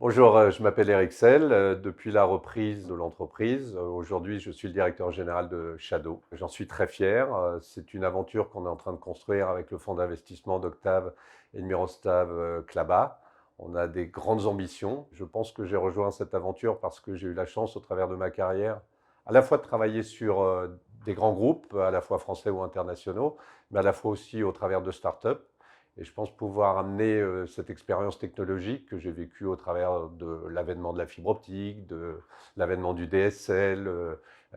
Bonjour, je m'appelle Eric Sell. Depuis la reprise de l'entreprise, aujourd'hui je suis le directeur général de Shadow. J'en suis très fier. C'est une aventure qu'on est en train de construire avec le fonds d'investissement d'Octave et de Miroslav Klaba. On a des grandes ambitions. Je pense que j'ai rejoint cette aventure parce que j'ai eu la chance au travers de ma carrière à la fois de travailler sur des grands groupes, à la fois français ou internationaux, mais à la fois aussi au travers de startups. Et je pense pouvoir amener cette expérience technologique que j'ai vécue au travers de l'avènement de la fibre optique, de l'avènement du DSL,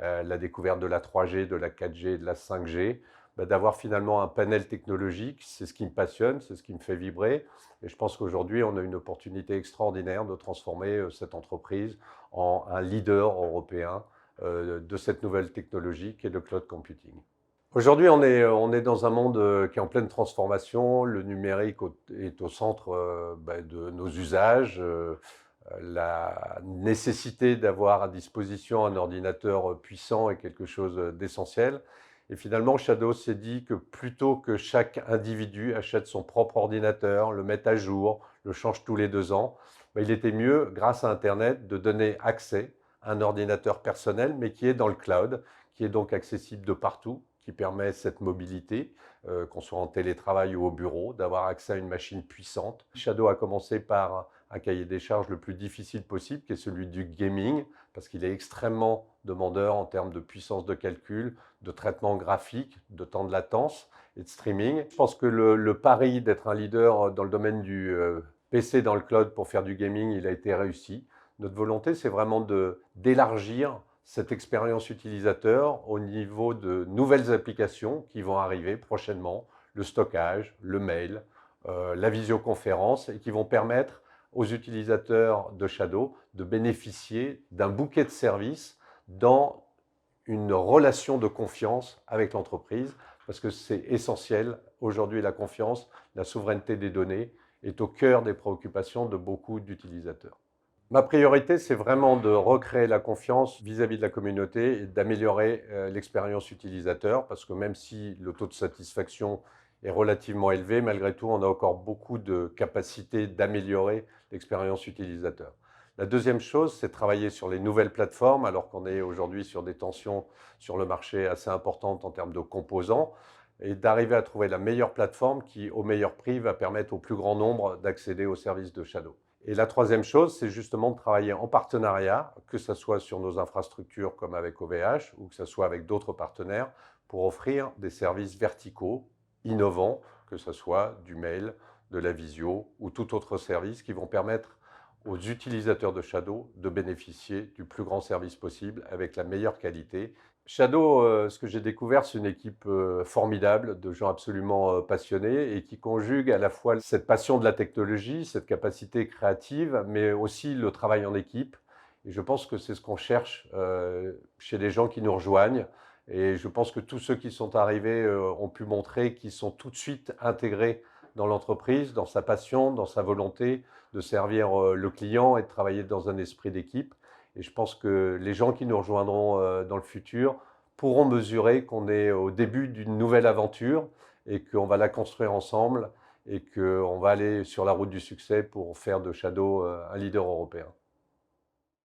la découverte de la 3G, de la 4G et de la 5G, d'avoir finalement un panel technologique. C'est ce qui me passionne, c'est ce qui me fait vibrer. Et je pense qu'aujourd'hui, on a une opportunité extraordinaire de transformer cette entreprise en un leader européen de cette nouvelle technologie qui est le cloud computing. Aujourd'hui, on est dans un monde qui est en pleine transformation. Le numérique est au centre de nos usages. La nécessité d'avoir à disposition un ordinateur puissant est quelque chose d'essentiel. Et finalement, Shadow s'est dit que plutôt que chaque individu achète son propre ordinateur, le mette à jour, le change tous les 2 ans, il était mieux, grâce à Internet, de donner accès à un ordinateur personnel, mais qui est dans le cloud, qui est donc accessible de partout, qui permet cette mobilité, qu'on soit en télétravail ou au bureau, d'avoir accès à une machine puissante. Shadow a commencé par un cahier des charges le plus difficile possible, qui est celui du gaming, parce qu'il est extrêmement demandeur en termes de puissance de calcul, de traitement graphique, de temps de latence et de streaming. Je pense que le pari d'être un leader dans le domaine du PC dans le cloud pour faire du gaming, il a été réussi. Notre volonté, c'est vraiment d'élargir cette expérience utilisateur au niveau de nouvelles applications qui vont arriver prochainement, le stockage, le mail, la visioconférence, et qui vont permettre aux utilisateurs de Shadow de bénéficier d'un bouquet de services dans une relation de confiance avec l'entreprise, parce que c'est essentiel. Aujourd'hui, la confiance, la souveraineté des données est au cœur des préoccupations de beaucoup d'utilisateurs. Ma priorité, c'est vraiment de recréer la confiance vis-à-vis de la communauté et d'améliorer l'expérience utilisateur, parce que même si le taux de satisfaction est relativement élevé, malgré tout, on a encore beaucoup de capacités d'améliorer l'expérience utilisateur. La deuxième chose, c'est de travailler sur les nouvelles plateformes, alors qu'on est aujourd'hui sur des tensions sur le marché assez importantes en termes de composants, et d'arriver à trouver la meilleure plateforme qui, au meilleur prix, va permettre au plus grand nombre d'accéder aux services de Shadow. Et la troisième chose, c'est justement de travailler en partenariat, que ce soit sur nos infrastructures comme avec OVH ou que ce soit avec d'autres partenaires, pour offrir des services verticaux, innovants, que ce soit du mail, de la visio ou tout autre service qui vont permettre aux utilisateurs de Shadow de bénéficier du plus grand service possible avec la meilleure qualité. Shadow, ce que j'ai découvert, c'est une équipe formidable, de gens absolument passionnés et qui conjugue à la fois cette passion de la technologie, cette capacité créative, mais aussi le travail en équipe. Et je pense que c'est ce qu'on cherche chez les gens qui nous rejoignent. Et je pense que tous ceux qui sont arrivés ont pu montrer qu'ils sont tout de suite intégrés dans l'entreprise, dans sa passion, dans sa volonté de servir le client et de travailler dans un esprit d'équipe. Et je pense que les gens qui nous rejoindront dans le futur pourront mesurer qu'on est au début d'une nouvelle aventure et qu'on va la construire ensemble et qu'on va aller sur la route du succès pour faire de Shadow un leader européen.